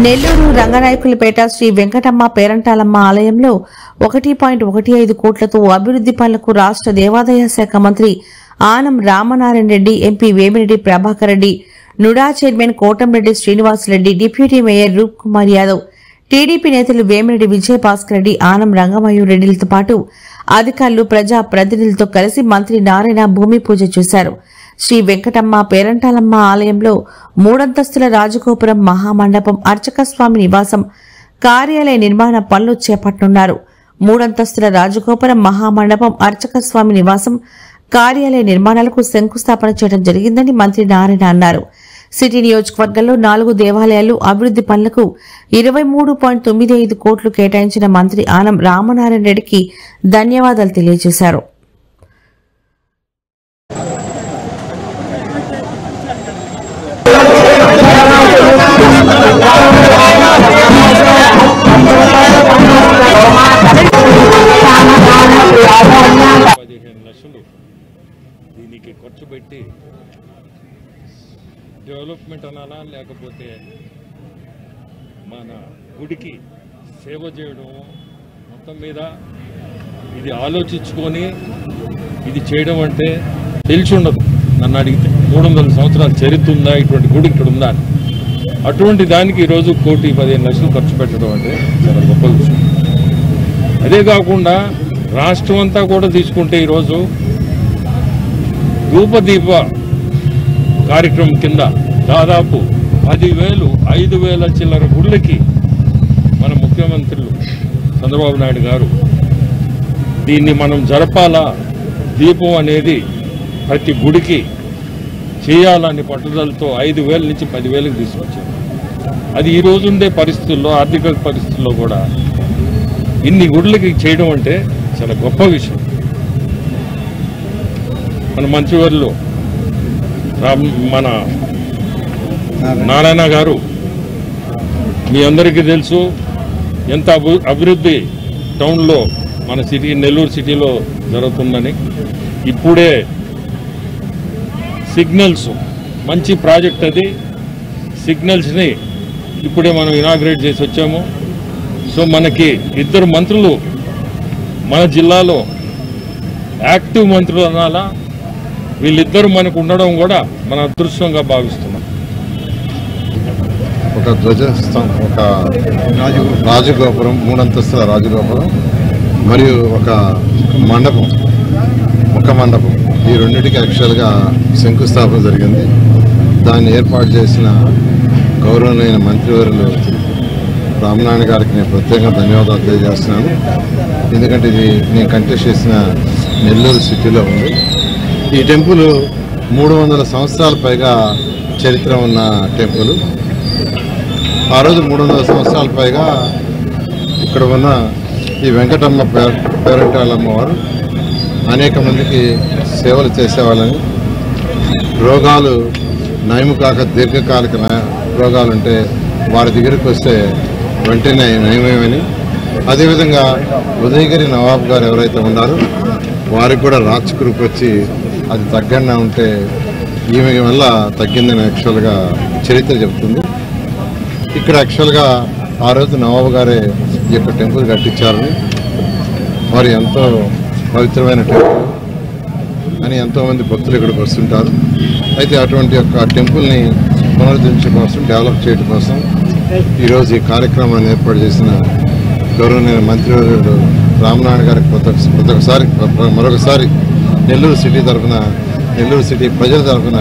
నెల్లూరు రంగనాయకులపేట శ్రీ వెంకటమ్మ పేరంటాలమ్మ ఆలయంలో 1.15 కోట్లతో అభివృద్ధి పనులకు రాష్ట్ర దేవాదాయ శాఖ మంత్రి Anam Ramanarayana Reddy, MP Vemireddy Prabhakar Reddy, NUDA chairman Kotamreddy Srinivasareddy, deputy mayor Roop Kumar Yadav, TDP నేతలు వేమిరెడ్డి విజయభాస్కర్ రెడ్డి, ఆనం రంగమయూర్ రెడ్డిలతో పాటు అధికారులు, ప్రజా ప్రతినిధులతో కలిసి మంత్రి నారాయణ భూమి పూజ చేశారు. శ్రీ వెంకటమ్మ పేరంటాలమ్మ ఆలయంలో 3 అంతస్తుల రాజగోపురం, మహామండపం, అర్చక స్వామి నివాసం, కార్యాలయ నిర్మాణ పనులు చేపట్టనున్నారు. 3 అంతస్తుల రాజగోపురం, మహామండపం, అర్చక స్వామి నివాసం, కార్యాలయ నిర్మాణాలకు శంకుస్థాపన చేయడం జరిగిందని మంత్రి నారాయణ అన్నారు. సిటీ నియోజకవర్గంలో 4 దేవాలయాలు అభివృద్ధి పనులకు 23.95 కోట్లు కేటాయించిన మంత్రి ఆనం రామనారాయణ రెడ్డికి ధన్యవాదాలు తెలియజేశారు. దీనికి ఖర్చు పెట్టి డెవలప్మెంట్ అనాలా, లేకపోతే మన గుడికి సేవ చేయడం, మొత్తం మీద ఇది ఆలోచించుకొని ఇది చేయడం అంటే తెలిసి ఉండదు. నన్ను అడిగితే 300 సంవత్సరాల చరిత్ర ఉందా ఇటువంటి గుడి ఇక్కడ ఉందా? అటువంటి దానికి ఈరోజు 1,15,00,000 ఖర్చు పెట్టడం అంటే చాలా గొప్ప విషయం. అదే కాకుండా రాష్ట్రం అంతా కూడా తీసుకుంటే ఈరోజు ధూపదీప కార్యక్రమం కింద దాదాపు 10,000, 5,000 చిల్లర గుళ్ళకి మన ముఖ్యమంత్రులు చంద్రబాబు నాయుడు గారు దీన్ని మనం జరపాలా, దీపం అనేది ప్రతి గుడికి చేయాలని పట్టుదలతో 5,000 నుంచి 10,000కి తీసుకొచ్చారు. అది ఈ రోజుండే పరిస్థితుల్లో, ఆర్థిక పరిస్థితుల్లో కూడా ఇన్ని గుడులకి చేయడం అంటే చాలా గొప్ప విషయం. మన మంత్రివర్యులు మన నారాయణ గారు, మీ అందరికీ తెలుసు ఎంత అభివృద్ధి టౌన్లో మన సిటీ, నెల్లూరు సిటీలో జరుగుతుందని. ఇప్పుడే సిగ్నల్స్ మంచి ప్రాజెక్ట్, అది సిగ్నల్స్ని ఇప్పుడే మనం ఇనాగ్రేట్ చేసి వచ్చాము. సో మనకి 2 మంత్రులు మన జిల్లాలో యాక్టివ్ మంత్రులు అనాలా, వీళ్ళిద్దరూ మనకు ఉండడం కూడా మన అదృష్టంగా భావిస్తున్నాం. ఒక ధ్వజస్తంభం, ఒక రాజగోపురం, 3 అంతస్తుల రాజగోపురం మరియు ఒక మండపం, ఒక మండపం, ఈ రెండింటికి యాక్చువల్గా శంకుస్థాపన జరిగింది. దాన్ని ఏర్పాటు చేసిన గౌరవనీయ మంత్రివర్యులు రామనారాయణ గారికి నేను ప్రత్యేకంగా ధన్యవాదాలు తెలియజేస్తున్నాను. ఎందుకంటే ఇది నేను కంటెస్ట్ చేసిన నెల్లూరు సిటీలో ఉంది. ఈ టెంపుల్ 300 సంవత్సరాల పైగా చరిత్ర ఉన్న టెంపుల్. ఆ రోజు 300 సంవత్సరాల పైగా ఇక్కడ ఉన్న ఈ వెంకటమ్మ పేరంటాలమ్మ వారు అనేక మందికి సేవలు చేసేవాళ్ళని, రోగాలు నయము కాక దీర్ఘకాలిక రోగాలుంటే వారి దగ్గరికి వస్తే వెంటనే నయమేమని, అదేవిధంగా ఉదయగిరి నవాబు గారు ఎవరైతే ఉన్నారో వారికి కూడా రాచకురుపు వచ్చి అది తగ్గన్నా ఉంటే ఈమె వల్ల తగ్గిందని యాక్చువల్గా చరిత్ర చెబుతుంది. ఇక్కడ యాక్చువల్గా ఆ రోజు నవాబు గారే ఈ యొక్క టెంపుల్ కట్టించారని, వారు ఎంతో పవిత్రమైన టెంపుల్ అని ఎంతోమంది భక్తులు ఇక్కడికి వస్తుంటారు. అయితే అటువంటి యొక్క టెంపుల్ని పునరుద్ధరించడం కోసం, డెవలప్ చేయడం కోసం ఈరోజు ఈ కార్యక్రమాన్ని ఏర్పాటు చేసిన గౌరవనీయ మంత్రివర్యులు రామనారాయణ గారికి మరొకసారి నెల్లూరు సిటీ తరఫున, నెల్లూరు సిటీ ప్రజల తరఫున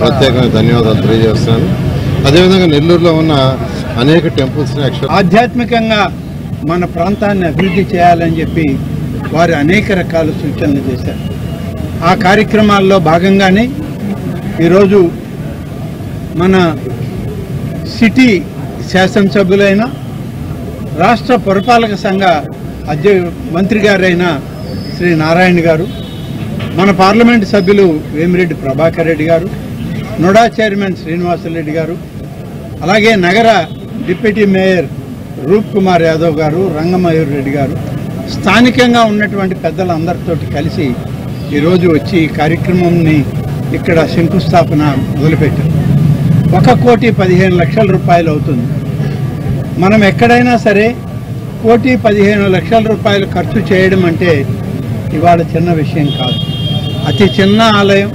ప్రత్యేకమైన ధన్యవాదాలు తెలియజేస్తున్నాను. అదేవిధంగా నెల్లూరులో ఉన్న అనేక టెంపుల్స్ని ఆధ్యాత్మికంగా మన ప్రాంతాన్ని అభివృద్ధి చేయాలని చెప్పి వారు అనేక రకాల సూచనలు చేశారు. ఆ కార్యక్రమాల్లో భాగంగానే ఈరోజు మన సిటీ శాసనసభ్యులైన, రాష్ట్ర పురపాలక సంఘ మంత్రి గారైన శ్రీ నారాయణ గారు, మన పార్లమెంటు సభ్యులు వేమిరెడ్డి ప్రభాకర్ రెడ్డి గారు, నుడా చైర్మన్ శ్రీనివాసరెడ్డి గారు, అలాగే నగర డిప్యూటీ మేయర్ రూప్ కుమార్ యాదవ్ గారు, రంగమయూర్ రెడ్డి గారు, స్థానికంగా ఉన్నటువంటి పెద్దలందరితో కలిసి ఈరోజు వచ్చి ఈ కార్యక్రమాన్ని ఇక్కడ శంకుస్థాపన మొదలుపెట్టారు. 1,15,00,000 రూపాయలు అవుతుంది. మనం ఎక్కడైనా సరే 1,15,00,000 రూపాయలు ఖర్చు చేయడం అంటే ఇవాళ చిన్న విషయం కాదు. అతి చిన్న ఆలయం,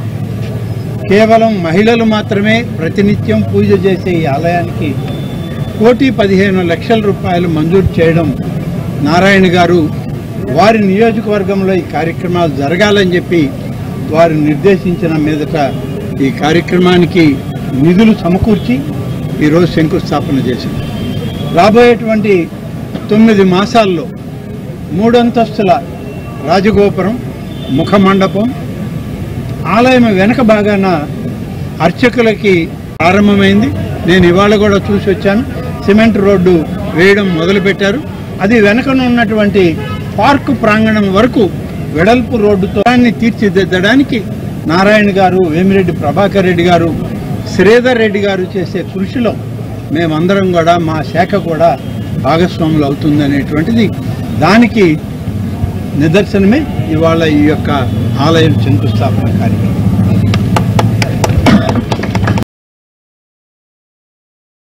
కేవలం మహిళలు మాత్రమే ప్రతినిత్యం పూజ చేసే ఈ ఆలయానికి 1,15,00,000 రూపాయలు మంజూరు చేయడం నారాయణ గారు వారి నియోజకవర్గంలో ఈ కార్యక్రమాలు జరగాలని చెప్పి వారు నిర్దేశించిన మీదట ఈ కార్యక్రమానికి నిధులు సమకూర్చి ఈరోజు శంకుస్థాపన చేసింది. రాబోయేటువంటి 9 మాసాల్లో 3 అంతస్తుల రాజగోపురం, ముఖమండపం, ఆలయం వెనక భాగాన అర్చకులకి ప్రారంభమైంది. నేను ఇవాళ కూడా చూసి వచ్చాను. సిమెంట్ రోడ్డు వేయడం మొదలుపెట్టారు. అది వెనకన ఉన్నటువంటి పార్కు ప్రాంగణం వరకు వెడల్పు రోడ్డుతో దాన్ని తీర్చిదిద్దడానికి నారాయణ గారు, వేమిరెడ్డి ప్రభాకర్ రెడ్డి గారు, శ్రీధర్ రెడ్డి గారు చేసే కృషిలో మేమందరం కూడా, మా శాఖ కూడా భాగస్వాములు అవుతుందనేటువంటిది దానికి నిదర్శనమే ఇవాళ ఈ యొక్క ఆలయం శంకుస్థాపన కార్యక్రమం.